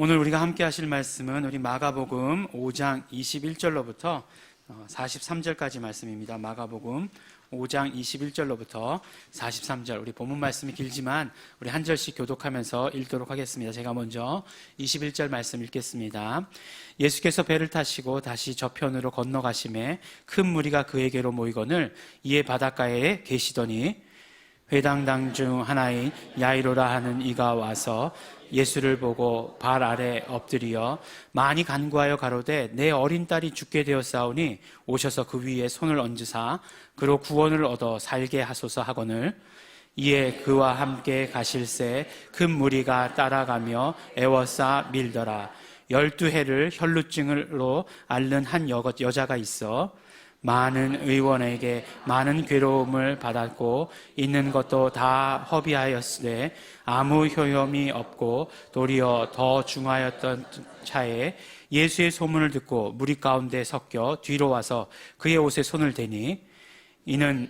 오늘 우리가 함께 하실 말씀은 우리 마가복음 5장 21절로부터 43절까지 말씀입니다. 마가복음 5장 21절로부터 43절. 우리 본문 말씀이 길지만 우리 한 절씩 교독하면서 읽도록 하겠습니다. 제가 먼저 21절 말씀 읽겠습니다. 예수께서 배를 타시고 다시 저편으로 건너가심에 큰 무리가 그에게로 모이거늘 이에 바닷가에 계시더니 회당당 중 하나인 야이로라 하는 이가 와서 예수를 보고 발 아래 엎드리어 많이 간구하여 가로되 내 어린 딸이 죽게 되었사오니 오셔서 그 위에 손을 얹으사 그로 구원을 얻어 살게 하소서 하거늘 이에 그와 함께 가실새 큰 무리가 따라가며 애워싸 밀더라. 12해를 혈루증으로 앓는 한 여자가 있어 많은 의원에게 많은 괴로움을 받았고 있는 것도 다 허비하였으되 아무 효험이 없고 도리어 더 중하였던 차에 예수의 소문을 듣고 무리 가운데 섞여 뒤로 와서 그의 옷에 손을 대니 이는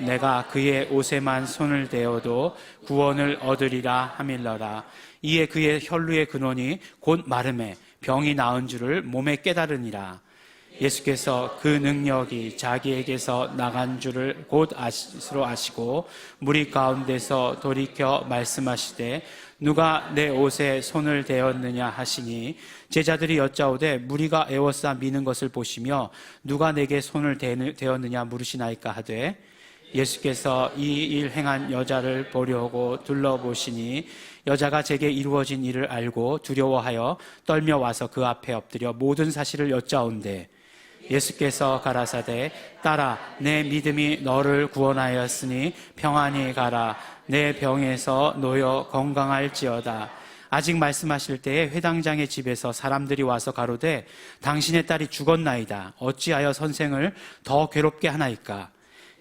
내가 그의 옷에만 손을 대어도 구원을 얻으리라 하밀러라. 이에 그의 혈루의 근원이 곧 마름에 병이 나은 줄을 몸에 깨달으니라. 예수께서 그 능력이 자기에게서 나간 줄을 곧 스스로 아시고 무리 가운데서 돌이켜 말씀하시되 누가 내 옷에 손을 대었느냐 하시니 제자들이 여짜오되 무리가 애워싸 미는 것을 보시며 누가 내게 손을 대었느냐 물으시나이까 하되 예수께서 이 일 행한 여자를 보려고 둘러보시니 여자가 제게 이루어진 일을 알고 두려워하여 떨며 와서 그 앞에 엎드려 모든 사실을 여짜온대 예수께서 가라사대 딸아 내 믿음이 너를 구원하였으니 평안히 가라. 내 병에서 놓여 건강할지어다. 아직 말씀하실 때에 회당장의 집에서 사람들이 와서 가로되 당신의 딸이 죽었나이다. 어찌하여 선생을 더 괴롭게 하나이까.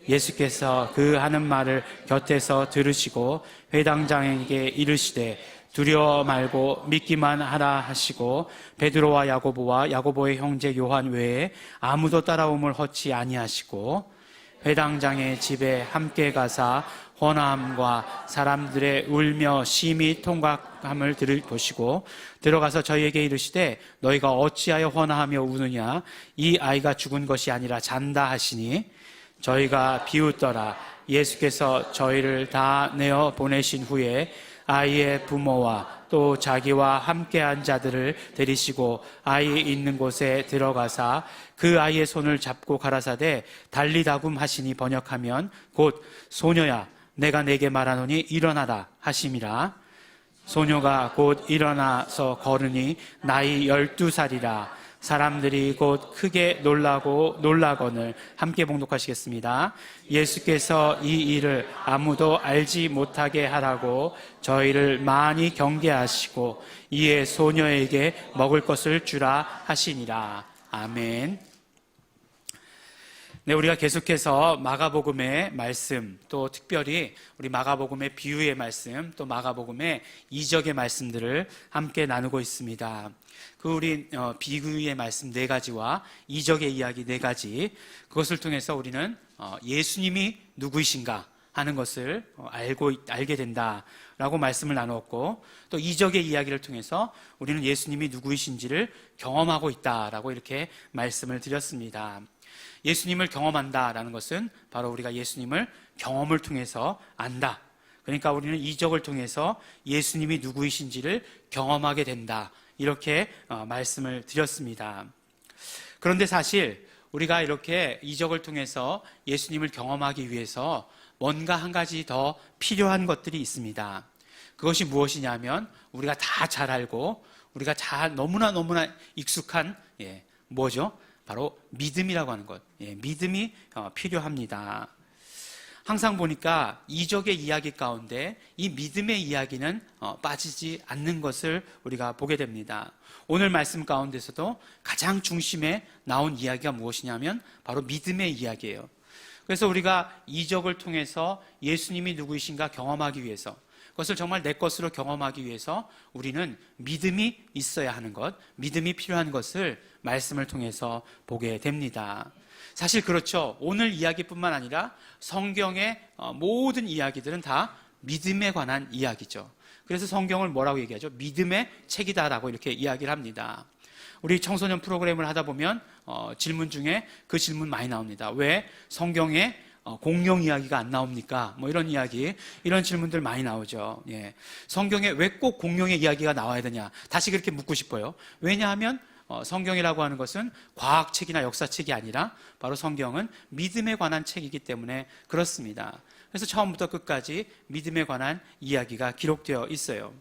예수께서 그 하는 말을 곁에서 들으시고 회당장에게 이르시되 두려워 말고 믿기만 하라 하시고 베드로와 야고보와 야고보의 형제 요한 외에 아무도 따라옴을 허치 아니하시고 회당장의 집에 함께 가사 헌화함과 사람들의 울며 심히 통곡함을 보시고 들어가서 저희에게 이르시되 너희가 어찌하여 헌화하며 우느냐 이 아이가 죽은 것이 아니라 잔다 하시니 저희가 비웃더라. 예수께서 저희를 다 내어 보내신 후에 아이의 부모와 또 자기와 함께한 자들을 데리시고 아이 있는 곳에 들어가사 그 아이의 손을 잡고 가라사대 달리다굼 하시니 번역하면 곧 소녀야 내가 내게 말하노니 일어나라 하심이라. 소녀가 곧 일어나서 걸으니 나이 12살이라. 사람들이 곧 크게 놀라거늘 함께 봉독하시겠습니다. 예수께서 이 일을 아무도 알지 못하게 하라고 저희를 많이 경계하시고 이에 소녀에게 먹을 것을 주라 하시니라. 아멘. 네, 우리가 계속해서 마가복음의 말씀, 또 특별히 우리 마가복음의 비유의 말씀, 또 마가복음의 이적의 말씀들을 함께 나누고 있습니다. 그 우리 비유의 말씀 4가지와 이적의 이야기 4가지, 그것을 통해서 우리는 예수님이 누구이신가 하는 것을 알게 된다라고 말씀을 나누었고, 또 이적의 이야기를 통해서 우리는 예수님이 누구이신지를 경험하고 있다라고 이렇게 말씀을 드렸습니다. 예수님을 경험한다라는 것은 바로 우리가 예수님을 경험을 통해서 안다. 그러니까 우리는 이적을 통해서 예수님이 누구이신지를 경험하게 된다. 이렇게 말씀을 드렸습니다. 그런데 사실 우리가 이렇게 이적을 통해서 예수님을 경험하기 위해서 뭔가 한 가지 더 필요한 것들이 있습니다. 그것이 무엇이냐면 우리가 다 잘 알고 우리가 너무나 익숙한 뭐죠? 바로 믿음이라고 하는 것. 믿음이 필요합니다. 항상 보니까 이적의 이야기 가운데 이 믿음의 이야기는 빠지지 않는 것을 우리가 보게 됩니다. 오늘 말씀 가운데서도 가장 중심에 나온 이야기가 무엇이냐면 바로 믿음의 이야기예요. 그래서 우리가 이적을 통해서 예수님이 누구이신가 경험하기 위해서, 그것을 정말 내 것으로 경험하기 위해서 우리는 믿음이 있어야 하는 것, 믿음이 필요한 것을 말씀을 통해서 보게 됩니다. 사실 그렇죠. 오늘 이야기뿐만 아니라 성경의 모든 이야기들은 다 믿음에 관한 이야기죠. 그래서 성경을 뭐라고 얘기하죠? 믿음의 책이다라고 이렇게 이야기를 합니다. 우리 청소년 프로그램을 하다 보면 질문 중에 그 질문 많이 나옵니다. 왜 성경에 공룡 이야기가 안 나옵니까? 뭐 이런 이야기, 이런 질문들 많이 나오죠. 예. 성경에 왜 꼭 공룡의 이야기가 나와야 되냐? 다시 그렇게 묻고 싶어요. 왜냐하면 성경이라고 하는 것은 과학책이나 역사책이 아니라 바로 성경은 믿음에 관한 책이기 때문에 그렇습니다. 그래서 처음부터 끝까지 믿음에 관한 이야기가 기록되어 있어요.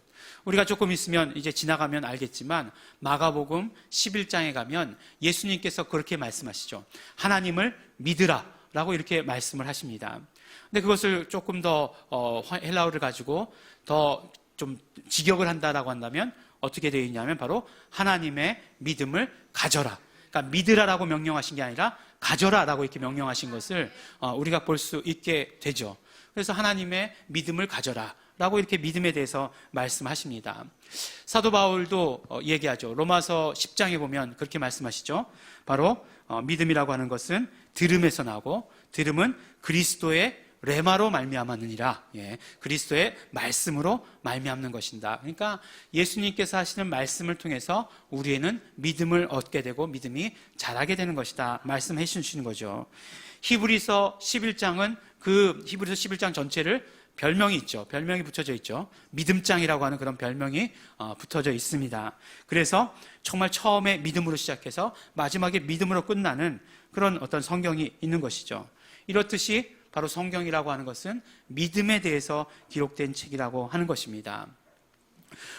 우리가 조금 있으면 이제 지나가면 알겠지만 마가복음 11장에 가면 예수님께서 그렇게 말씀하시죠. 하나님을 믿으라 라고 이렇게 말씀을 하십니다. 근데 그것을 조금 더 헬라어를 가지고 더 좀 직역을 한다라고 한다면 어떻게 되어 있냐면 바로 하나님의 믿음을 가져라. 그러니까 믿으라라고 명령하신 게 아니라 가져라라고 이렇게 명령하신 것을 우리가 볼 수 있게 되죠. 그래서 하나님의 믿음을 가져라 라고 이렇게 믿음에 대해서 말씀하십니다. 사도 바울도 얘기하죠. 로마서 10장에 보면 그렇게 말씀하시죠. 바로 믿음이라고 하는 것은 들음에서 나고 들음은 그리스도의 레마로 말미암았느니라. 예, 그리스도의 말씀으로 말미암는 것인다. 그러니까 예수님께서 하시는 말씀을 통해서 우리에는 믿음을 얻게 되고 믿음이 자라게 되는 것이다 말씀해 주시는 거죠. 히브리서 11장은 그 히브리서 11장 전체를 별명이 있죠. 별명이 붙여져 있죠. 믿음장이라고 하는 그런 별명이 붙어져 있습니다. 그래서 정말 처음에 믿음으로 시작해서 마지막에 믿음으로 끝나는 그런 어떤 성경이 있는 것이죠. 이렇듯이 바로 성경이라고 하는 것은 믿음에 대해서 기록된 책이라고 하는 것입니다.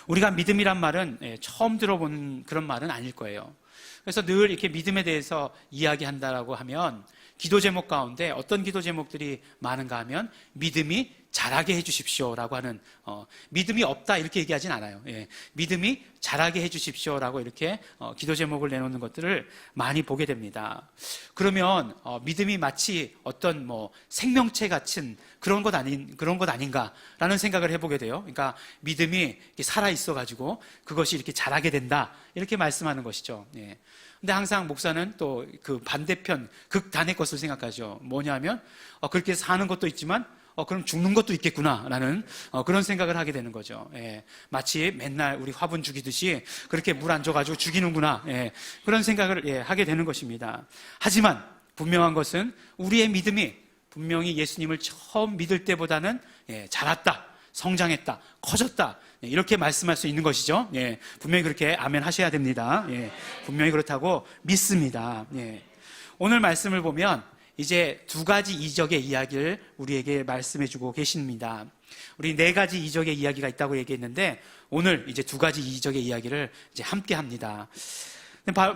우리가 믿음이란 말은 처음 들어본 그런 말은 아닐 거예요. 그래서 늘 이렇게 믿음에 대해서 이야기한다라고 하면 기도 제목 가운데 어떤 기도 제목들이 많은가 하면 믿음이 자라게 해주십시오라고 하는 믿음이 없다 이렇게 얘기하진 않아요. 예, 믿음이 자라게 해주십시오라고 이렇게 기도 제목을 내놓는 것들을 많이 보게 됩니다. 그러면 믿음이 마치 어떤 뭐 생명체 같은 그런 것 아닌가라는 생각을 해보게 돼요. 그러니까 믿음이 살아 있어가지고 그것이 이렇게 자라게 된다 이렇게 말씀하는 것이죠. 예. 근데 항상 목사는 또 그 반대편 극단의 것을 생각하죠. 뭐냐면 그렇게 사는 것도 있지만 그럼 죽는 것도 있겠구나라는 그런 생각을 하게 되는 거죠. 예, 마치 맨날 우리 화분 죽이듯이 그렇게 물 안 줘가지고 죽이는구나. 예, 그런 생각을 하게 되는 것입니다. 하지만 분명한 것은 우리의 믿음이 분명히 예수님을 처음 믿을 때보다는 자랐다, 성장했다, 커졌다 이렇게 말씀할 수 있는 것이죠. 예, 분명히 그렇게 아멘 하셔야 됩니다. 예, 분명히 그렇다고 믿습니다. 예. 오늘 말씀을 보면 이제 두 가지 이적의 이야기를 우리에게 말씀해 주고 계십니다. 우리 네 가지 이적의 이야기가 있다고 얘기했는데 오늘 이제 두 가지 이적의 이야기를 이제 함께 합니다.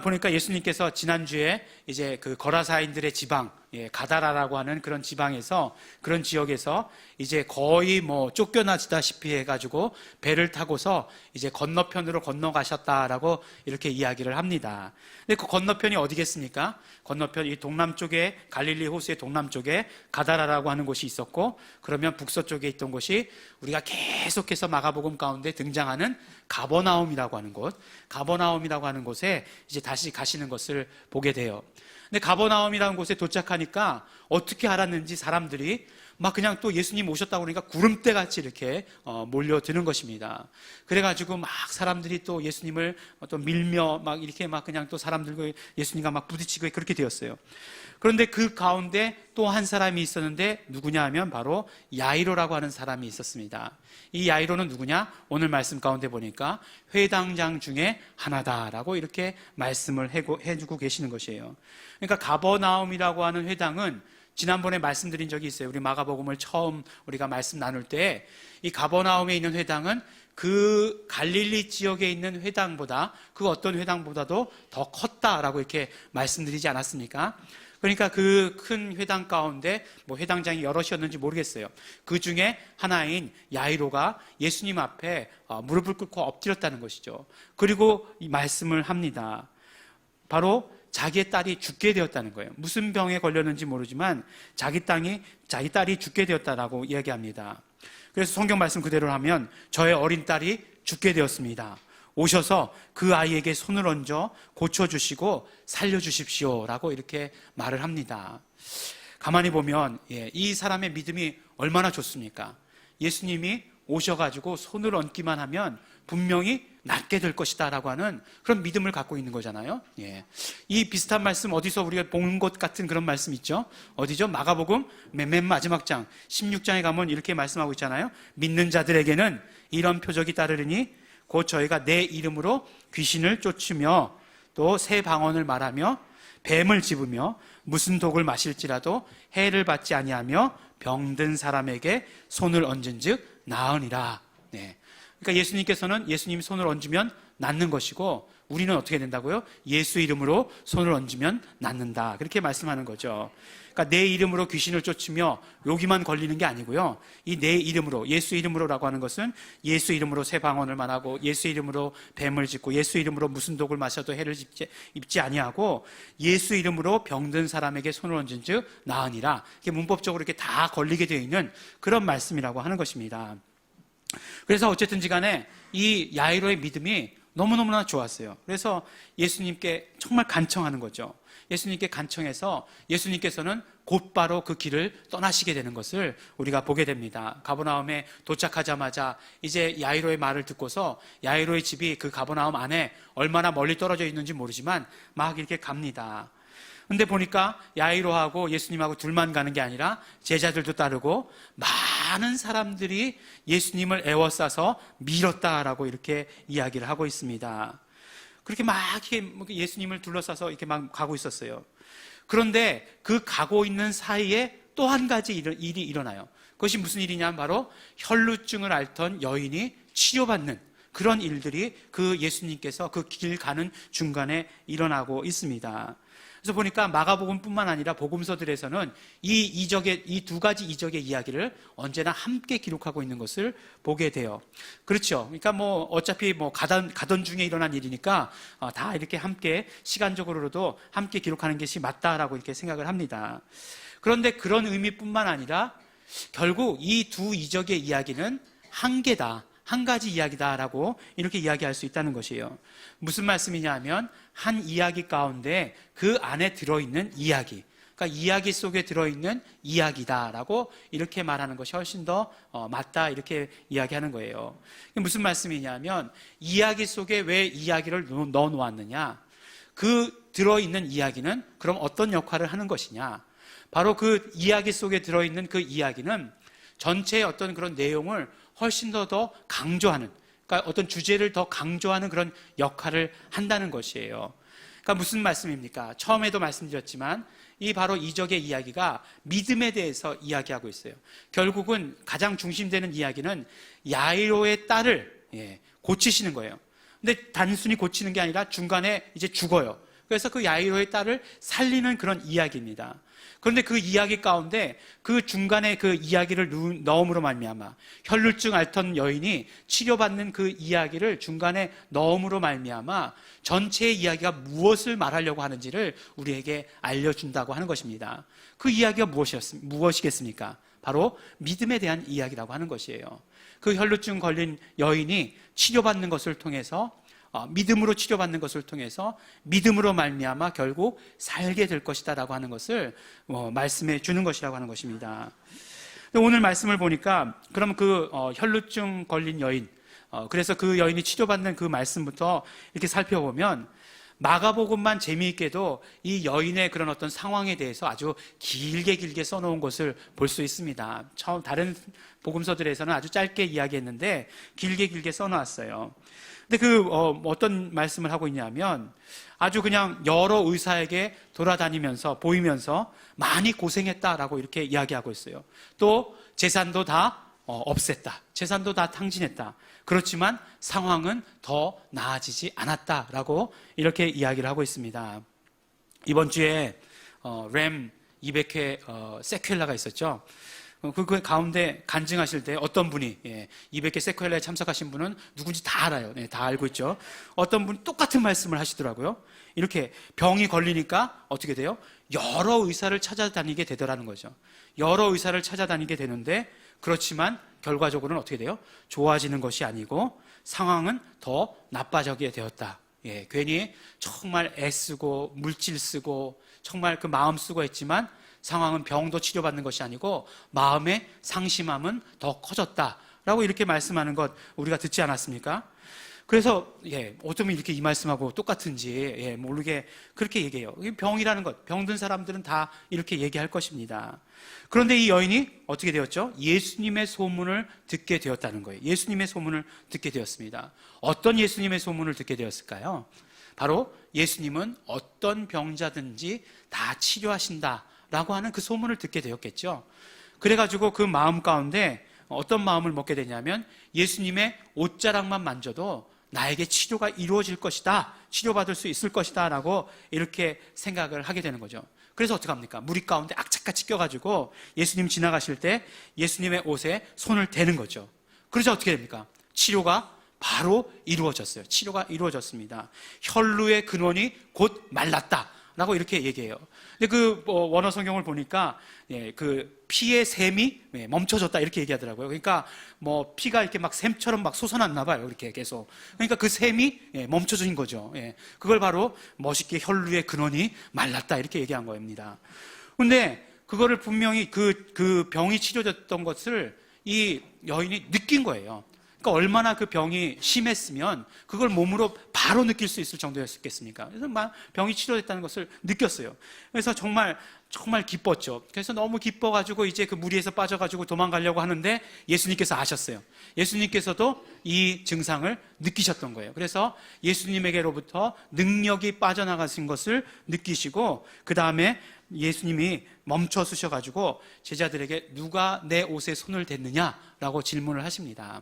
보니까 예수님께서 지난주에 이제 그 거라사인들의 지방, 가다라라고 하는 그런 지방에서, 그런 지역에서 이제 거의 뭐 쫓겨나다시피 해가지고 배를 타고서 이제 건너편으로 건너가셨다라고 이렇게 이야기를 합니다. 근데 그 건너편이 어디겠습니까? 건너편 이 동남쪽에, 갈릴리 호수의 동남쪽에 가다라라고 하는 곳이 있었고, 그러면 북서쪽에 있던 곳이 우리가 계속해서 마가복음 가운데 등장하는 가버나움이라고 하는 곳, 가버나움이라고 하는 곳에 이제 다시 가시는 것을 보게 돼요. 근데 가버나움이라는 곳에 도착하니까 어떻게 알았는지 사람들이 막 그냥 또 예수님 오셨다고 그러니까 구름대 같이 이렇게 몰려드는 것입니다. 그래가지고 막 사람들이 또 예수님을 또 밀며 막 이렇게 막 그냥 또 사람들과 예수님과 막 부딪히고 그렇게 되었어요. 그런데 그 가운데 또 한 사람이 있었는데 누구냐 하면 바로 야이로라고 하는 사람이 있었습니다. 이 야이로는 누구냐? 오늘 말씀 가운데 보니까 회당장 중에 하나다라고 이렇게 말씀을 해주고 계시는 것이에요. 그러니까 가버나움이라고 하는 회당은 지난번에 말씀드린 적이 있어요. 우리 마가복음을 처음 우리가 말씀 나눌 때 이 가버나움에 있는 회당은 그 갈릴리 지역에 있는 회당보다 그 어떤 회당보다도 더 컸다라고 이렇게 말씀드리지 않았습니까? 그러니까 그 큰 회당 가운데 뭐 회당장이 여럿이었는지 모르겠어요. 그 중에 하나인 야이로가 예수님 앞에 무릎을 꿇고 엎드렸다는 것이죠. 그리고 이 말씀을 합니다. 바로 자기의 딸이 죽게 되었다는 거예요. 무슨 병에 걸렸는지 모르지만 자기 딸이 죽게 되었다라고 이야기합니다. 그래서 성경 말씀 그대로 하면 저의 어린 딸이 죽게 되었습니다. 오셔서 그 아이에게 손을 얹어 고쳐주시고 살려주십시오라고 이렇게 말을 합니다. 가만히 보면 이 사람의 믿음이 얼마나 좋습니까? 예수님이 오셔가지고 손을 얹기만 하면 분명히 낫게 될 것이다 라고 하는 그런 믿음을 갖고 있는 거잖아요. 예. 이 비슷한 말씀 어디서 우리가 본 것 같은 그런 말씀 있죠? 어디죠? 마가복음 맨 마지막 장 16장에 가면 이렇게 말씀하고 있잖아요. 믿는 자들에게는 이런 표적이 따르리니 곧 저희가 내 이름으로 귀신을 쫓으며 또 새 방언을 말하며 뱀을 집으며 무슨 독을 마실지라도 해를 받지 아니하며 병든 사람에게 손을 얹은즉 나으니라. 네. 그러니까 예수님께서는 예수님이 손을 얹으면 낫는 것이고 우리는 어떻게 된다고요? 예수 이름으로 손을 얹으면 낫는다. 그렇게 말씀하는 거죠. 그러니까 내 이름으로 귀신을 쫓으며 여기만 걸리는 게 아니고요. 이 내 이름으로, 예수 이름으로라고 하는 것은 예수 이름으로 새 방언을 말하고 예수 이름으로 뱀을 짚고 예수 이름으로 무슨 독을 마셔도 해를 입지 아니하고 예수 이름으로 병든 사람에게 손을 얹은 즉 나으니라. 이게 문법적으로 이렇게 다 걸리게 되어 있는 그런 말씀이라고 하는 것입니다. 그래서 어쨌든지 간에 이 야이로의 믿음이 너무너무나 좋았어요. 그래서 예수님께 정말 간청하는 거죠. 예수님께 간청해서 예수님께서는 곧바로 그 길을 떠나시게 되는 것을 우리가 보게 됩니다. 가버나움에 도착하자마자 이제 야이로의 말을 듣고서 야이로의 집이 그 가버나움 안에 얼마나 멀리 떨어져 있는지 모르지만 막 이렇게 갑니다. 근데 보니까 야이로하고 예수님하고 둘만 가는 게 아니라 제자들도 따르고 많은 사람들이 예수님을 에워싸서 밀었다라고 이렇게 이야기를 하고 있습니다. 그렇게 막 예수님을 둘러싸서 이렇게 막 가고 있었어요. 그런데 그 가고 있는 사이에 또 한 가지 일이 일어나요. 그것이 무슨 일이냐? 바로 혈루증을 앓던 여인이 치료받는 그런 일들이 그 예수님께서 그 길 가는 중간에 일어나고 있습니다. 그래서 보니까 마가복음뿐만 아니라 복음서들에서는 이 두 가지 이적의 이야기를 언제나 함께 기록하고 있는 것을 보게 돼요. 그렇죠. 그러니까 어차피 가던 중에 일어난 일이니까 다 이렇게 함께 시간적으로도 함께 기록하는 것이 맞다라고 이렇게 생각을 합니다. 그런데 그런 의미뿐만 아니라 결국 이 두 이적의 이야기는 한계다. 한 가지 이야기다라고 이렇게 이야기할 수 있다는 것이에요. 무슨 말씀이냐 하면 한 이야기 가운데 그 안에 들어있는 이야기, 그러니까 이야기 속에 들어있는 이야기다라고 이렇게 말하는 것이 훨씬 더 맞다 이렇게 이야기하는 거예요. 무슨 말씀이냐면 이야기 속에 왜 이야기를 넣어 놓았느냐, 그 들어있는 이야기는 그럼 어떤 역할을 하는 것이냐, 바로 그 이야기 속에 들어있는 그 이야기는 전체의 어떤 그런 내용을 훨씬 더 강조하는, 그러니까 어떤 주제를 더 강조하는 그런 역할을 한다는 것이에요. 그러니까 무슨 말씀입니까? 처음에도 말씀드렸지만 이 바로 이적의 이야기가 믿음에 대해서 이야기하고 있어요. 결국은 가장 중심되는 이야기는 야이로의 딸을 고치시는 거예요. 근데 단순히 고치는 게 아니라 중간에 이제 죽어요. 그래서 그 야이로의 딸을 살리는 그런 이야기입니다. 그런데 그 이야기 가운데 그 중간에 그 이야기를 넣음으로 말미암아 혈루증 앓던 여인이 치료받는 그 이야기를 중간에 넣음으로 말미암아 전체의 이야기가 무엇을 말하려고 하는지를 우리에게 알려준다고 하는 것입니다. 그 이야기가 무엇이겠습니까? 바로 믿음에 대한 이야기라고 하는 것이에요. 그 혈루증 걸린 여인이 치료받는 것을 통해서 믿음으로 치료받는 것을 통해서 믿음으로 말미암아 결국 살게 될 것이다라고 하는 것을 말씀해 주는 것이라고 하는 것입니다. 오늘 말씀을 보니까 그럼 그 혈루증 걸린 여인, 그래서 그 여인이 치료받는 그 말씀부터 이렇게 살펴보면 마가복음만 재미있게도 이 여인의 그런 어떤 상황에 대해서 아주 길게 써놓은 것을 볼 수 있습니다. 다른 복음서들에서는 아주 짧게 이야기했는데 길게 써놓았어요. 근데 어떤 말씀을 하고 있냐면 아주 그냥 여러 의사에게 돌아다니면서 보이면서 많이 고생했다라고 이렇게 이야기하고 있어요. 또 재산도 다 없앴다. 재산도 다 탕진했다. 그렇지만 상황은 더 나아지지 않았다라고 이렇게 이야기를 하고 있습니다. 이번 주에 램 200회 세퀼라가 있었죠. 그 가운데 간증하실 때 어떤 분이 200개 세퀄라에 참석하신 분은 누군지 다 알아요. 다 알고 있죠. 어떤 분 똑같은 말씀을 하시더라고요. 이렇게 병이 걸리니까 어떻게 돼요? 여러 의사를 찾아다니게 되더라는 거죠. 여러 의사를 찾아다니게 되는데 그렇지만 결과적으로는 어떻게 돼요? 좋아지는 것이 아니고 상황은 더 나빠지게 되었다. 괜히 정말 애쓰고 물질 쓰고 정말 그 마음 쓰고 했지만 상황은 병도 치료받는 것이 아니고 마음의 상심함은 더 커졌다라고 라고 이렇게 말씀하는 것 우리가 듣지 않았습니까? 그래서 어쩌면 이렇게 이 말씀하고 똑같은지 모르게 그렇게 얘기해요. 병이라는 것, 병든 사람들은 다 이렇게 얘기할 것입니다. 그런데 이 여인이 어떻게 되었죠? 예수님의 소문을 듣게 되었다는 거예요. 예수님의 소문을 듣게 되었습니다. 어떤 예수님의 소문을 듣게 되었을까요? 바로 예수님은 어떤 병자든지 다 치료하신다라고 하는 그 소문을 듣게 되었겠죠. 그래가지고 그 마음 가운데 어떤 마음을 먹게 되냐면 예수님의 옷자락만 만져도 나에게 치료가 이루어질 것이다, 치료받을 수 있을 것이다 라고 이렇게 생각을 하게 되는 거죠. 그래서 어떡합니까? 무리 가운데 악착같이 껴가지고 예수님 지나가실 때 예수님의 옷에 손을 대는 거죠. 그러자 어떻게 됩니까? 치료가 바로 이루어졌어요. 치료가 이루어졌습니다. 혈루의 근원이 곧 말랐다 라고 이렇게 얘기해요. 근데 그 원어 성경을 보니까 그 피의 샘이 멈춰졌다 이렇게 얘기하더라고요. 그러니까 뭐 피가 이렇게 막 샘처럼 막 솟아났나 봐요. 이렇게 계속. 그러니까 그 샘이 멈춰진 거죠. 그걸 바로 멋있게 혈루의 근원이 말랐다 이렇게 얘기한 겁니다. 근데 그거를 분명히 그 병이 치료됐던 것을 이 여인이 느낀 거예요. 그러니까 얼마나 그 병이 심했으면 그걸 몸으로 바로 느낄 수 있을 정도였겠습니까? 그래서 막 병이 치료됐다는 것을 느꼈어요. 그래서 정말 기뻤죠. 그래서 너무 기뻐가지고 이제 그 무리에서 빠져가지고 도망가려고 하는데 예수님께서 아셨어요. 예수님께서도 이 증상을 느끼셨던 거예요. 그래서 예수님에게로부터 능력이 빠져나가신 것을 느끼시고 그 다음에 예수님이 멈춰 서셔가지고 제자들에게 누가 내 옷에 손을 댔느냐라고 질문을 하십니다.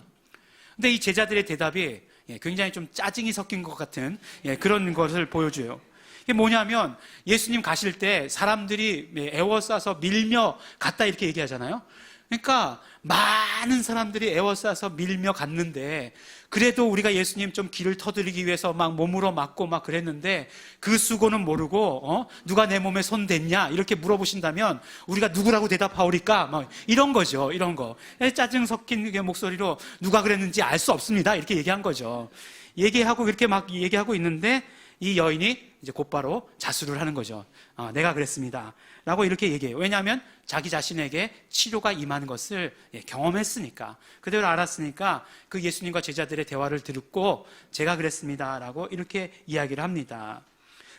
근데 이 제자들의 대답이 굉장히 좀 짜증이 섞인 것 같은 그런 것을 보여줘요. 이게 뭐냐면 예수님 가실 때 사람들이 에워싸서 밀며 갔다 이렇게 얘기하잖아요. 그러니까 많은 사람들이 에워싸서 밀며 갔는데 그래도 우리가 예수님 좀 길을 터드리기 위해서 막 몸으로 막고 막 그랬는데 그 수고는 모르고 누가 내 몸에 손 댔냐 이렇게 물어보신다면 우리가 누구라고 대답하오리까 막 이런 거죠. 이런 거 짜증 섞인 목소리로 누가 그랬는지 알 수 없습니다 이렇게 얘기한 거죠. 얘기하고 그렇게 막 얘기하고 있는데 이 여인이 이제 곧바로 자수를 하는 거죠. 내가 그랬습니다 라고 이렇게 얘기해요. 왜냐하면 자기 자신에게 치료가 임하는 것을 경험했으니까, 그대로 알았으니까 그 예수님과 제자들의 대화를 듣고 제가 그랬습니다 라고 이렇게 이야기를 합니다.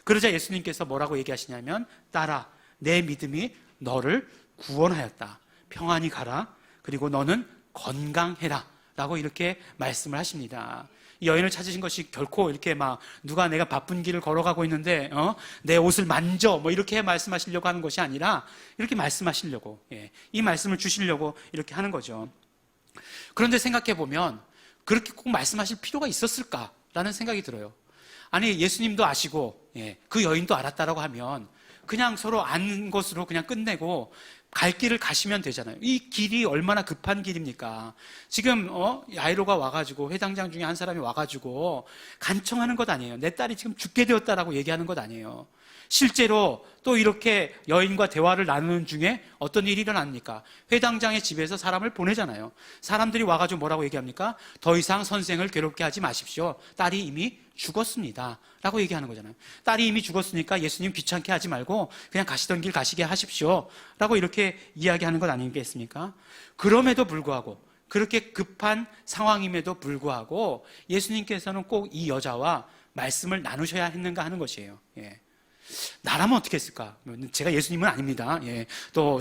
그러자 예수님께서 뭐라고 얘기하시냐면 딸아 내 믿음이 너를 구원하였다, 평안히 가라, 그리고 너는 건강해라 라고 이렇게 말씀을 하십니다. 이 여인을 찾으신 것이 결코 이렇게 막 누가 내가 바쁜 길을 걸어가고 있는데 내 옷을 만져 뭐 이렇게 말씀하시려고 하는 것이 아니라 이렇게 말씀하시려고 이 말씀을 주시려고 이렇게 하는 거죠. 그런데 생각해 보면 그렇게 꼭 말씀하실 필요가 있었을까라는 생각이 들어요. 아니 예수님도 아시고 그 여인도 알았다라고 하면 그냥 서로 아는 것으로 그냥 끝내고 갈 길을 가시면 되잖아요. 이 길이 얼마나 급한 길입니까? 지금 야이로가 와가지고 회당장 중에 한 사람이 와가지고 간청하는 것 아니에요. 내 딸이 지금 죽게 되었다라고 얘기하는 것 아니에요. 실제로 또 이렇게 여인과 대화를 나누는 중에 어떤 일이 일어납니까? 회당장의 집에서 사람을 보내잖아요. 사람들이 와가지고 뭐라고 얘기합니까? 더 이상 선생을 괴롭게 하지 마십시오. 딸이 이미 죽었습니다 라고 얘기하는 거잖아요. 딸이 이미 죽었으니까 예수님 귀찮게 하지 말고 그냥 가시던 길 가시게 하십시오 라고 이렇게 이야기하는 것 아니겠습니까? 그럼에도 불구하고, 그렇게 급한 상황임에도 불구하고 예수님께서는 꼭 이 여자와 말씀을 나누셔야 했는가 하는 것이에요. 나라면 어떻게 했을까? 제가 예수님은 아닙니다. 또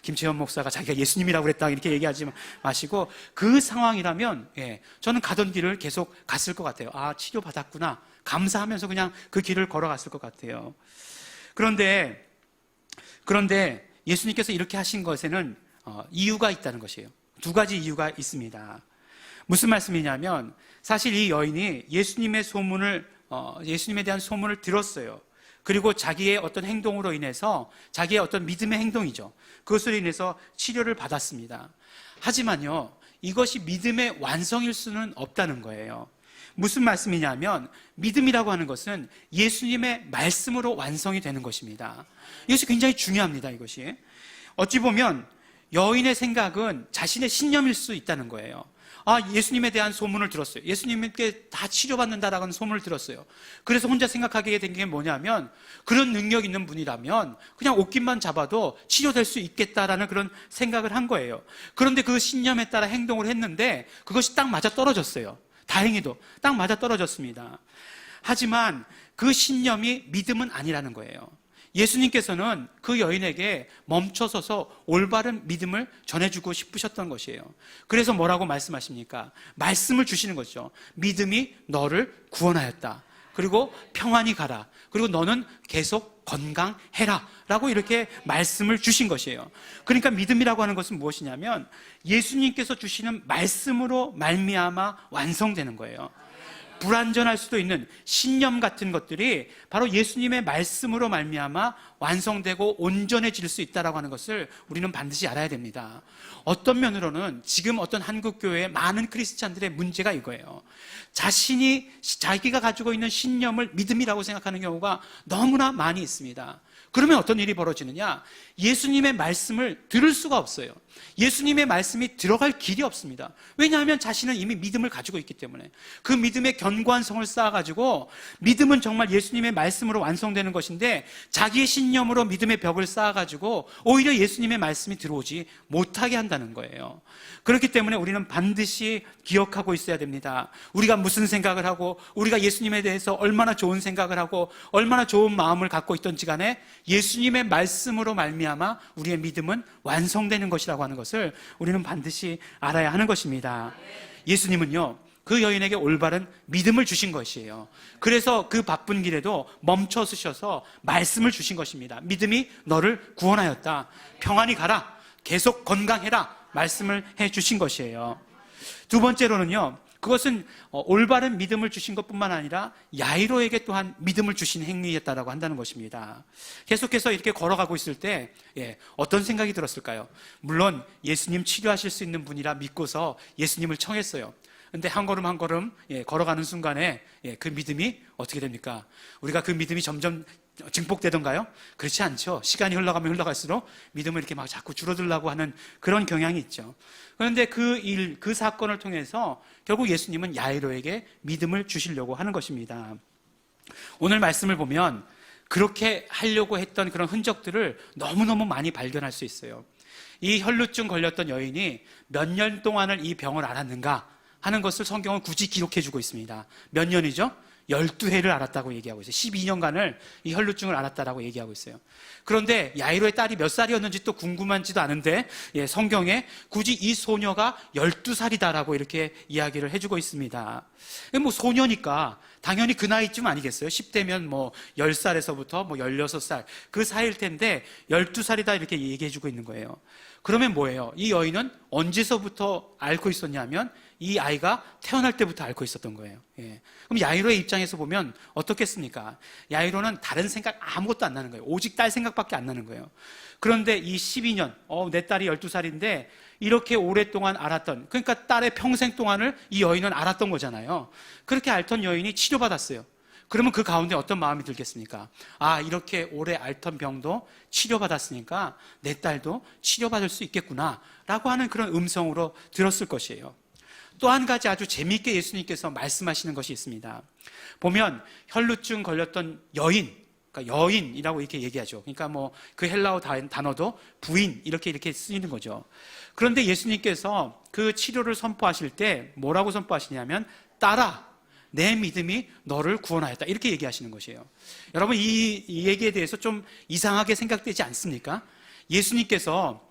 김채현 목사가 자기가 예수님이라고 그랬다 이렇게 얘기하지 마시고 그 상황이라면 저는 가던 길을 계속 갔을 것 같아요. 아, 치료 받았구나 감사하면서 그냥 그 길을 걸어갔을 것 같아요. 그런데 예수님께서 이렇게 하신 것에는 이유가 있다는 것이에요. 두 가지 이유가 있습니다. 무슨 말씀이냐면 사실 이 여인이 예수님에 대한 소문을 들었어요. 그리고 자기의 어떤 행동으로 인해서, 자기의 어떤 믿음의 행동이죠, 그것으로 인해서 치료를 받았습니다. 하지만요, 이것이 믿음의 완성일 수는 없다는 거예요. 무슨 말씀이냐면 믿음이라고 하는 것은 예수님의 말씀으로 완성이 되는 것입니다. 이것이 굉장히 중요합니다. 이것이 어찌 보면 여인의 생각은 자신의 신념일 수 있다는 거예요. 예수님에 대한 소문을 들었어요. 예수님께 다 치료받는다라는 소문을 들었어요. 그래서 혼자 생각하게 된 게 뭐냐면, 그런 능력 있는 분이라면 그냥 옷깃만 잡아도 치료될 수 있겠다라는 그런 생각을 한 거예요. 그런데 그 신념에 따라 행동을 했는데 그것이 딱 맞아 떨어졌어요. 다행히도 딱 맞아 떨어졌습니다. 하지만 그 신념이 믿음은 아니라는 거예요. 예수님께서는 그 여인에게 멈춰서서 올바른 믿음을 전해주고 싶으셨던 것이에요. 그래서 뭐라고 말씀하십니까? 말씀을 주시는 거죠. 믿음이 너를 구원하였다. 그리고 평안히 가라. 그리고 너는 계속 건강해라. 라고 이렇게 말씀을 주신 것이에요. 그러니까 믿음이라고 하는 것은 무엇이냐면 예수님께서 주시는 말씀으로 말미암아 완성되는 거예요. 불완전할 수도 있는 신념 같은 것들이 바로 예수님의 말씀으로 말미암아 완성되고 온전해질 수 있다라고 하는 것을 우리는 반드시 알아야 됩니다. 어떤 면으로는 지금 어떤 한국 교회의 많은 크리스찬들의 문제가 이거예요. 자기가 가지고 있는 신념을 믿음이라고 생각하는 경우가 너무나 많이 있습니다. 그러면 어떤 일이 벌어지느냐? 예수님의 말씀을 들을 수가 없어요. 예수님의 말씀이 들어갈 길이 없습니다. 왜냐하면 자신은 이미 믿음을 가지고 있기 때문에. 그 믿음의 견고한 성을 쌓아가지고, 믿음은 정말 예수님의 말씀으로 완성되는 것인데 자기의 신념으로 믿음의 벽을 쌓아가지고 오히려 예수님의 말씀이 들어오지 못하게 한다는 거예요. 그렇기 때문에 우리는 반드시 기억하고 있어야 됩니다. 우리가 무슨 생각을 하고, 우리가 예수님에 대해서 얼마나 좋은 생각을 하고 얼마나 좋은 마음을 갖고 있던지 간에 예수님의 말씀으로 말미암아 우리의 믿음은 완성되는 것이라고 하는 것을 우리는 반드시 알아야 하는 것입니다. 예수님은요, 그 여인에게 올바른 믿음을 주신 것이에요. 그래서 그 바쁜 길에도 멈춰 서셔서 말씀을 주신 것입니다. 믿음이 너를 구원하였다. 평안히 가라. 계속 건강해라. 말씀을 해 주신 것이에요. 두 번째로는요, 그것은 올바른 믿음을 주신 것뿐만 아니라 야이로에게 또한 믿음을 주신 행위였다라고 한다는 것입니다. 계속해서 이렇게 걸어가고 있을 때 어떤 생각이 들었을까요? 물론 예수님 치료하실 수 있는 분이라 믿고서 예수님을 청했어요. 근데 한 걸음 한 걸음 걸어가는 순간에 그 믿음이 어떻게 됩니까? 우리가 그 믿음이 점점 증폭되던가요? 그렇지 않죠. 시간이 흘러가면 흘러갈수록 믿음을 이렇게 막 자꾸 줄어들려고 하는 그런 경향이 있죠. 그런데 그 사건을 통해서 결국 예수님은 야이로에게 믿음을 주시려고 하는 것입니다. 오늘 말씀을 보면 그렇게 하려고 했던 그런 흔적들을 너무너무 많이 발견할 수 있어요. 이 혈루증 걸렸던 여인이 몇 년 동안을 이 병을 앓았는가 하는 것을 성경은 굳이 기록해 주고 있습니다. 몇 년이죠? 12회를 앓았다고 얘기하고 있어요. 12년간을 이 혈루증을 앓았다라고 얘기하고 있어요. 그런데 야이로의 딸이 몇 살이었는지 또 궁금한지도 않은데 성경에 굳이 이 소녀가 12살이다라고 이렇게 이야기를 해주고 있습니다. 뭐 소녀니까 당연히 그 나이쯤 아니겠어요? 10대면 뭐 10살에서부터 뭐 16살 그 사이일 텐데 12살이다 이렇게 얘기해주고 있는 거예요. 그러면 뭐예요? 이 여인은 언제서부터 앓고 있었냐면 이 아이가 태어날 때부터 앓고 있었던 거예요. 그럼 야이로의 입장에서 보면 어떻겠습니까? 야이로는 다른 생각 아무것도 안 나는 거예요. 오직 딸 생각밖에 안 나는 거예요. 그런데 이 12년, 내 딸이 12살인데 이렇게 오랫동안 앓았던, 그러니까 딸의 평생 동안을 이 여인은 앓았던 거잖아요. 그렇게 앓던 여인이 치료받았어요. 그러면 그 가운데 어떤 마음이 들겠습니까? 이렇게 오래 앓던 병도 치료받았으니까 내 딸도 치료받을 수 있겠구나 라고 하는 그런 음성으로 들었을 것이에요. 또 한 가지 아주 재미있게 예수님께서 말씀하시는 것이 있습니다. 보면 혈루증 걸렸던 여인, 그러니까 여인이라고 이렇게 얘기하죠. 그러니까 뭐 그 헬라어 단어도 부인 이렇게 쓰이는 거죠. 그런데 예수님께서 그 치료를 선포하실 때 뭐라고 선포하시냐면 딸아, 내 믿음이 너를 구원하였다 이렇게 얘기하시는 것이에요. 여러분 이 얘기에 대해서 좀 이상하게 생각되지 않습니까? 예수님께서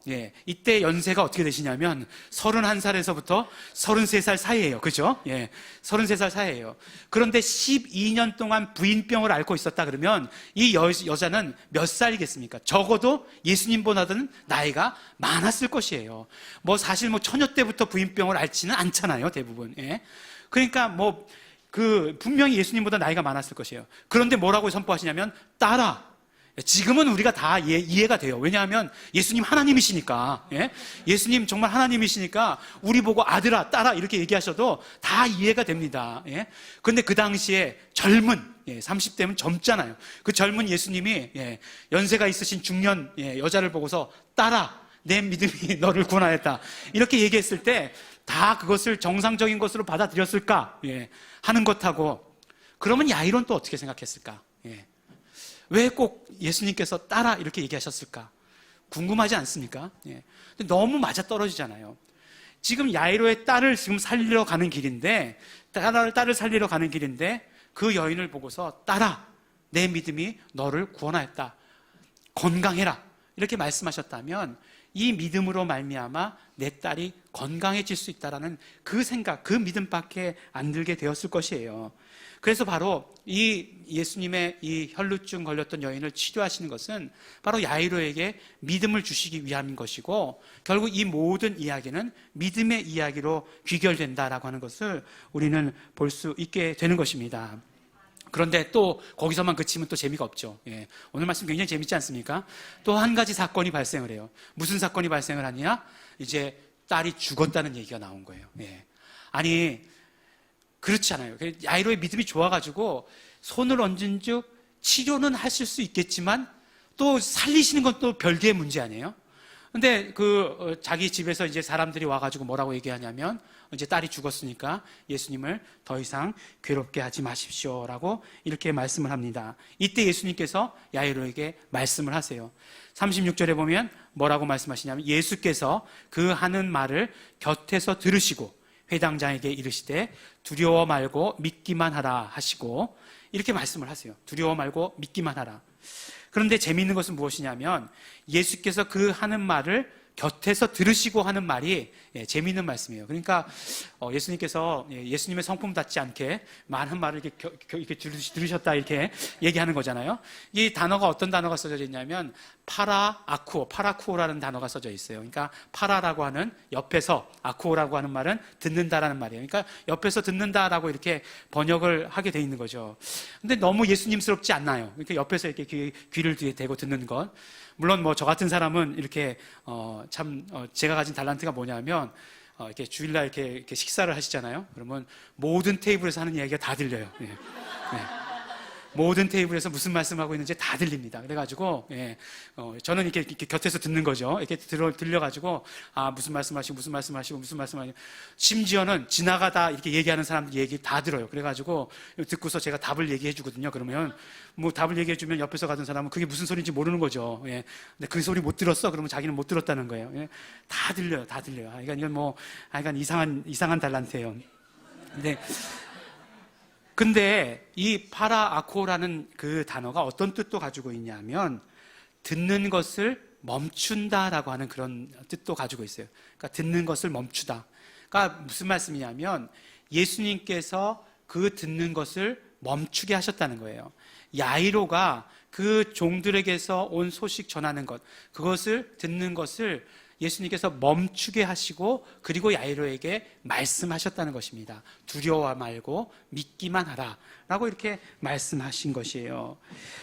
이때 연세가 어떻게 되시냐면 31살에서부터 33살 사이예요. 그죠? 33살 사이예요. 그런데 12년 동안 부인병을 앓고 있었다 그러면 이 여자는 몇 살이겠습니까? 적어도 예수님보다는 나이가 많았을 것이에요. 사실 처녀 때부터 부인병을 앓지는 않잖아요, 대부분. 그러니까 분명히 예수님보다 나이가 많았을 것이에요. 그런데 뭐라고 선포하시냐면 딸아, 지금은 우리가 다 이해가 돼요. 왜냐하면 예수님 하나님이시니까. 예수님 정말 하나님이시니까 우리 보고 아들아, 딸아 이렇게 얘기하셔도 다 이해가 됩니다. 그런데 그 당시에 젊은 30대면 젊잖아요. 그 젊은 예수님이 연세가 있으신 중년 여자를 보고서 딸아, 내 믿음이 너를 구원하였다 이렇게 얘기했을 때 다 그것을 정상적인 것으로 받아들였을까? 예, 하는 것하고, 그러면 야이로는 또 어떻게 생각했을까? 예. 왜 꼭 예수님께서 따라 이렇게 얘기하셨을까? 궁금하지 않습니까? 예. 근데 너무 맞아떨어지잖아요. 지금 야이로의 딸을 지금 살리러 가는 길인데, 딸을 살리러 가는 길인데, 그 여인을 보고서 딸아, 내 믿음이 너를 구원하였다. 건강해라. 이렇게 말씀하셨다면 이 믿음으로 말미암아 내 딸이 건강해질 수 있다라는 그 생각, 그 믿음밖에 안 들게 되었을 것이에요. 그래서 바로 이 예수님의 이 혈루증 걸렸던 여인을 치료하시는 것은 바로 야이로에게 믿음을 주시기 위함인 것이고, 결국 이 모든 이야기는 믿음의 이야기로 귀결된다라고 하는 것을 우리는 볼 수 있게 되는 것입니다. 그런데 또 거기서만 그치면 또 재미가 없죠. 예. 오늘 말씀 굉장히 재밌지 않습니까? 또 한 가지 사건이 발생을 해요. 무슨 사건이 발생을 하냐? 이제 딸이 죽었다는 얘기가 나온 거예요. 예. 아니, 그렇지 않아요. 야이로의 믿음이 좋아가지고 손을 얹은 즉 치료는 하실 수 있겠지만 또 살리시는 건 또 별개의 문제 아니에요? 근데 자기 집에서 이제 사람들이 와가지고 뭐라고 얘기하냐면, 이제 딸이 죽었으니까 예수님을 더 이상 괴롭게 하지 마십시오라고 이렇게 말씀을 합니다. 이때 예수님께서 야이로에게 말씀을 하세요. 36절에 보면 뭐라고 말씀하시냐면, 예수께서 그 하는 말을 곁에서 들으시고 회당장에게 이르시되 두려워 말고 믿기만 하라 하시고, 이렇게 말씀을 하세요. 두려워 말고 믿기만 하라. 그런데 재미있는 것은 무엇이냐면, 예수께서 그 하는 말을 곁에서 들으시고 하는 말이 재미있는 말씀이에요. 그러니까 예수님께서 예수님의 성품 닿지 않게 많은 말을 이렇게 들으셨다 이렇게 얘기하는 거잖아요. 이 단어가 어떤 단어가 써져 있냐면 파라쿠오라는 단어가 써져 있어요. 그러니까 파라라고 하는 옆에서, 아쿠오라고 하는 말은 듣는다라는 말이에요. 그러니까 옆에서 듣는다라고 이렇게 번역을 하게 돼 있는 거죠. 근데 너무 예수님스럽지 않나요? 그러니까 옆에서 이렇게 귀를 뒤에 대고 듣는 것. 물론 저 같은 사람은 이렇게 제가 가진 달란트가 뭐냐면, 이렇게 주일날 이렇게 식사를 하시잖아요. 그러면 모든 테이블에서 하는 이야기가 다 들려요. 네. 네. 모든 테이블에서 무슨 말씀하고 있는지 다 들립니다. 그래가지고 저는 이렇게 곁에서 듣는 거죠. 이렇게 들려가지고 무슨 말씀하시고 심지어는 지나가다 이렇게 얘기하는 사람들 얘기 다 들어요. 그래가지고 듣고서 제가 답을 얘기해 주거든요. 그러면 답을 얘기해 주면 옆에서 가던 사람은 그게 무슨 소리인지 모르는 거죠. 예. 근데 그 소리 못 들었어? 그러면 자기는 못 들었다는 거예요. 예. 다 들려요. 그러니까 이건 이상한 달란트예요. 근데 이 파라아코라는 그 단어가 어떤 뜻도 가지고 있냐면, 듣는 것을 멈춘다라고 하는 그런 뜻도 가지고 있어요. 그러니까 듣는 것을 멈추다. 그러니까 무슨 말씀이냐면, 예수님께서 그 듣는 것을 멈추게 하셨다는 거예요. 야이로가 그 종들에게서 온 소식 전하는 것, 그것을 듣는 것을 예수님께서 멈추게 하시고, 그리고 야이로에게 말씀하셨다는 것입니다. 두려워 말고 믿기만 하라 라고 이렇게 말씀하신 것이에요.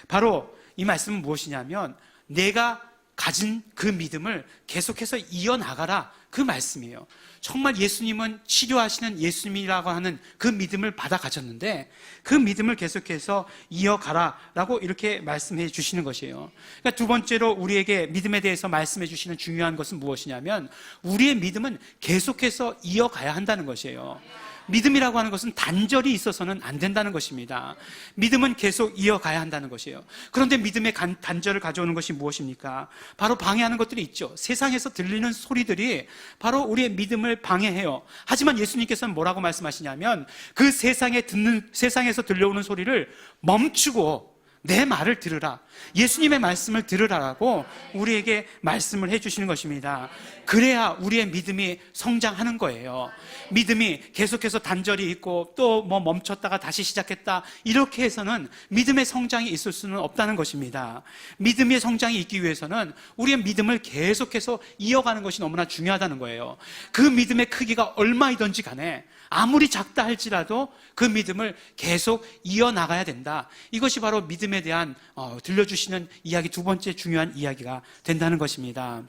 바로 이 말씀은 무엇이냐면, 내가 가진 그 믿음을 계속해서 이어나가라, 그 말씀이에요. 정말 예수님은 치료하시는 예수님이라고 하는 그 믿음을 받아 가졌는데, 그 믿음을 계속해서 이어가라 라고 이렇게 말씀해 주시는 것이에요. 그러니까 두 번째로 우리에게 믿음에 대해서 말씀해 주시는 중요한 것은 무엇이냐면, 우리의 믿음은 계속해서 이어가야 한다는 것이에요. 믿음이라고 하는 것은 단절이 있어서는 안 된다는 것입니다. 믿음은 계속 이어가야 한다는 것이에요. 그런데 믿음의 단절을 가져오는 것이 무엇입니까? 바로 방해하는 것들이 있죠. 세상에서 들리는 소리들이 바로 우리의 믿음을 방해해요. 하지만 예수님께서는 뭐라고 말씀하시냐면, 그 세상에서 들려오는 소리를 멈추고 내 말을 들으라, 예수님의 말씀을 들으라라고 우리에게 말씀을 해주시는 것입니다. 그래야 우리의 믿음이 성장하는 거예요. 믿음이 계속해서 단절이 있고 또 멈췄다가 다시 시작했다, 이렇게 해서는 믿음의 성장이 있을 수는 없다는 것입니다. 믿음의 성장이 있기 위해서는 우리의 믿음을 계속해서 이어가는 것이 너무나 중요하다는 거예요. 그 믿음의 크기가 얼마이든지 간에 아무리 작다 할지라도 그 믿음을 계속 이어나가야 된다. 이것이 바로 믿음에 대한 들려주시는 이야기, 두 번째 중요한 이야기가 된다는 것입니다.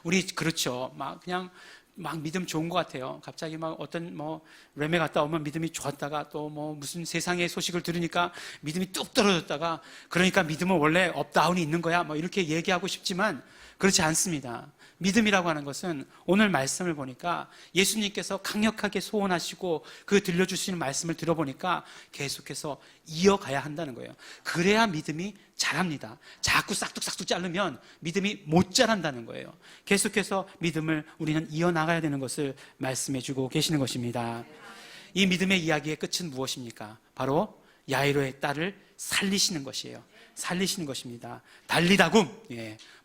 우리 그렇죠. 그냥 믿음 좋은 것 같아요. 갑자기 어떤 램에 갔다 오면 믿음이 좋았다가 또 무슨 세상의 소식을 들으니까 믿음이 뚝 떨어졌다가, 그러니까 믿음은 원래 업다운이 있는 거야, 이렇게 얘기하고 싶지만 그렇지 않습니다. 믿음이라고 하는 것은 오늘 말씀을 보니까 예수님께서 강력하게 소원하시고 그 들려주시는 말씀을 들어보니까 계속해서 이어가야 한다는 거예요. 그래야 믿음이 자랍니다. 자꾸 싹둑싹둑 자르면 믿음이 못 자란다는 거예요. 계속해서 믿음을 우리는 이어나가야 되는 것을 말씀해 주고 계시는 것입니다. 이 믿음의 이야기의 끝은 무엇입니까? 바로 야이로의 딸을 살리시는 것이에요. 살리시는 것입니다. 달리다굼,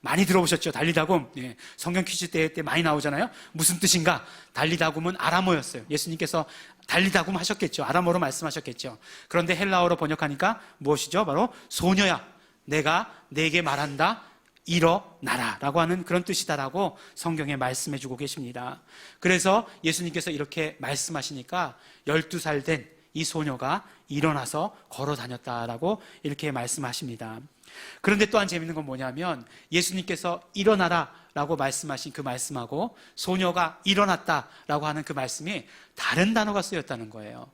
많이 들어보셨죠? 달리다굼, 성경 퀴즈 때 많이 나오잖아요. 무슨 뜻인가? 달리다굼은 아람어였어요. 예수님께서 달리다굼 하셨겠죠. 아람어로 말씀하셨겠죠. 그런데 헬라어로 번역하니까 무엇이죠? 바로 소녀야, 내가 네게 말한다, 일어나라 라고 하는 그런 뜻이다라고 성경에 말씀해 주고 계십니다. 그래서 예수님께서 이렇게 말씀하시니까 12살 된 이 소녀가 일어나서 걸어 다녔다라고 이렇게 말씀하십니다. 그런데 또한 재밌는 건 뭐냐면 예수님께서 일어나라 라고 말씀하신 그 말씀하고 소녀가 일어났다라고 하는 그 말씀이 다른 단어가 쓰였다는 거예요.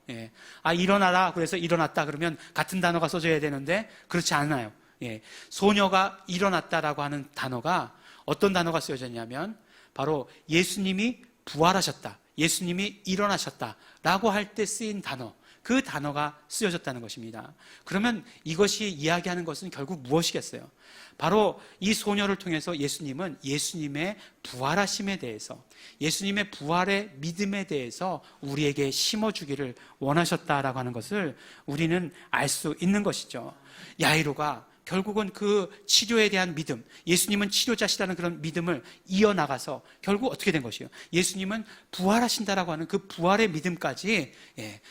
일어나라 그래서 일어났다 그러면 같은 단어가 써져야 되는데 그렇지 않아요. 소녀가 일어났다라고 하는 단어가 어떤 단어가 쓰여졌냐면 바로 예수님이 부활하셨다, 예수님이 일어나셨다라고 할 때 쓰인 단어, 그 단어가 쓰여졌다는 것입니다. 그러면 이것이 이야기하는 것은 결국 무엇이겠어요? 바로 이 소녀를 통해서 예수님은 예수님의 부활하심에 대해서, 예수님의 부활의 믿음에 대해서 우리에게 심어주기를 원하셨다라고 하는 것을 우리는 알 수 있는 것이죠. 야이로가 결국은 그 치료에 대한 믿음, 예수님은 치료자시라는 그런 믿음을 이어나가서 결국 어떻게 된 것이에요? 예수님은 부활하신다라고 하는 그 부활의 믿음까지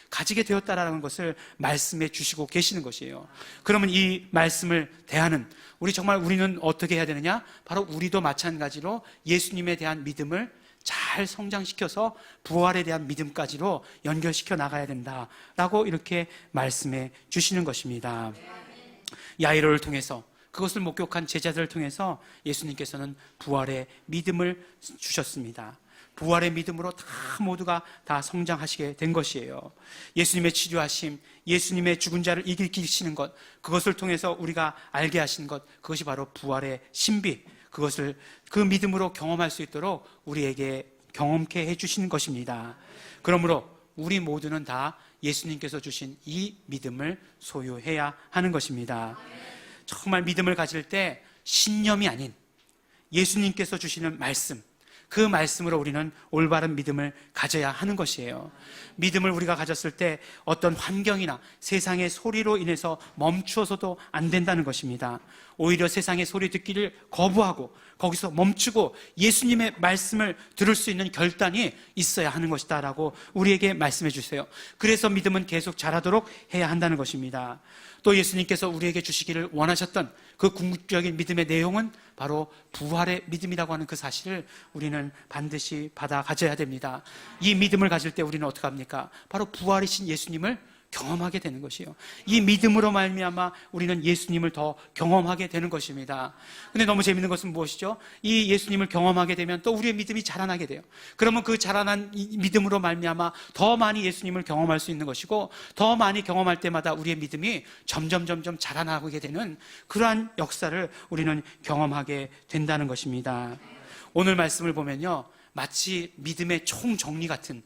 가지게 되었다라는 것을 말씀해 주시고 계시는 것이에요. 그러면 이 말씀을 대하는 우리는 어떻게 해야 되느냐? 바로 우리도 마찬가지로 예수님에 대한 믿음을 잘 성장시켜서 부활에 대한 믿음까지로 연결시켜 나가야 된다라고 이렇게 말씀해 주시는 것입니다. 야이로를 통해서, 그것을 목격한 제자들을 통해서 예수님께서는 부활의 믿음을 주셨습니다. 부활의 믿음으로 다 모두가 다 성장하시게 된 것이에요. 예수님의 치료하심, 예수님의 죽은 자를 일으키시는 것, 그것을 통해서 우리가 알게 하신 것, 그것이 바로 부활의 신비, 그것을 그 믿음으로 경험할 수 있도록 우리에게 경험케 해주시는 것입니다. 그러므로 우리 모두는 다 예수님께서 주신 이 믿음을 소유해야 하는 것입니다. 정말 믿음을 가질 때 신념이 아닌 예수님께서 주시는 말씀, 그 말씀으로 우리는 올바른 믿음을 가져야 하는 것이에요. 믿음을 우리가 가졌을 때 어떤 환경이나 세상의 소리로 인해서 멈추어서도 안 된다는 것입니다. 오히려 세상의 소리 듣기를 거부하고 거기서 멈추고 예수님의 말씀을 들을 수 있는 결단이 있어야 하는 것이다라고 우리에게 말씀해 주세요. 그래서 믿음은 계속 자라도록 해야 한다는 것입니다. 또 예수님께서 우리에게 주시기를 원하셨던 그 궁극적인 믿음의 내용은 바로 부활의 믿음이라고 하는 그 사실을 우리는 반드시 받아 가져야 됩니다. 이 믿음을 가질 때 우리는 어떻게 합니까? 바로 부활이신 예수님을 경험하게 되는 것이에요. 이 믿음으로 말미암아 우리는 예수님을 더 경험하게 되는 것입니다. 근데 너무 재밌는 것은 무엇이죠? 이 예수님을 경험하게 되면 또 우리의 믿음이 자라나게 돼요. 그러면 그 자라난 이 믿음으로 말미암아 더 많이 예수님을 경험할 수 있는 것이고, 더 많이 경험할 때마다 우리의 믿음이 점점 자라나게 되는 그러한 역사를 우리는 경험하게 된다는 것입니다. 오늘 말씀을 보면요, 마치 믿음의 총정리 같은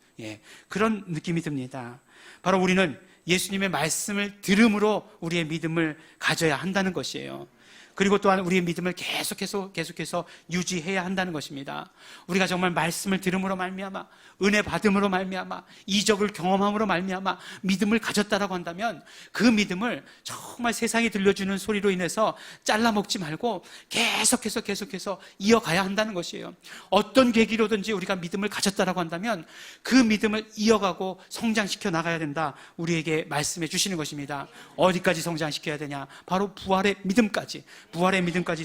그런 느낌이 듭니다. 바로 우리는 예수님의 말씀을 들음으로 우리의 믿음을 가져야 한다는 것이에요. 그리고 또한 우리의 믿음을 계속해서 유지해야 한다는 것입니다. 우리가 정말 말씀을 들음으로 말미암아, 은혜 받음으로 말미암아, 이적을 경험함으로 말미암아 믿음을 가졌다라고 한다면 그 믿음을 정말 세상이 들려주는 소리로 인해서 잘라먹지 말고 계속해서 이어가야 한다는 것이에요. 어떤 계기로든지 우리가 믿음을 가졌다라고 한다면 그 믿음을 이어가고 성장시켜 나가야 된다, 우리에게 말씀해 주시는 것입니다. 어디까지 성장시켜야 되냐? 바로 부활의 믿음까지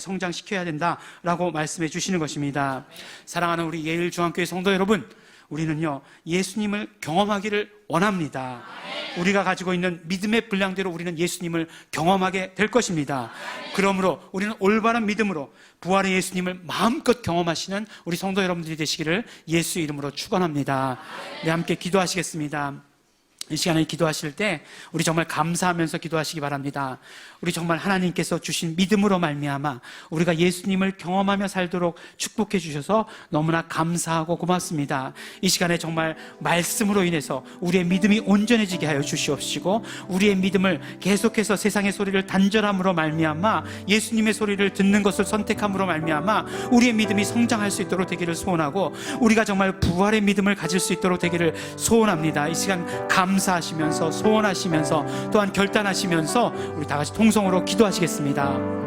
성장시켜야 된다라고 말씀해 주시는 것입니다. 사랑하는 우리 예일중앙교회 성도 여러분, 우리는요 예수님을 경험하기를 원합니다. 우리가 가지고 있는 믿음의 분량대로 우리는 예수님을 경험하게 될 것입니다. 그러므로 우리는 올바른 믿음으로 부활의 예수님을 마음껏 경험하시는 우리 성도 여러분들이 되시기를 예수 이름으로 축원합니다. 네, 함께 기도하시겠습니다. 이 시간에 기도하실 때 우리 정말 감사하면서 기도하시기 바랍니다. 우리 정말 하나님께서 주신 믿음으로 말미암아 우리가 예수님을 경험하며 살도록 축복해 주셔서 너무나 감사하고 고맙습니다. 이 시간에 정말 말씀으로 인해서 우리의 믿음이 온전해지게 하여 주시옵시고, 우리의 믿음을 계속해서 세상의 소리를 단절함으로 말미암아 예수님의 소리를 듣는 것을 선택함으로 말미암아 우리의 믿음이 성장할 수 있도록 되기를 소원하고, 우리가 정말 부활의 믿음을 가질 수 있도록 되기를 소원합니다. 이 시간 감사하시면서 소원하시면서 또한 결단하시면서 우리 다 같이 통성으로 기도하시겠습니다.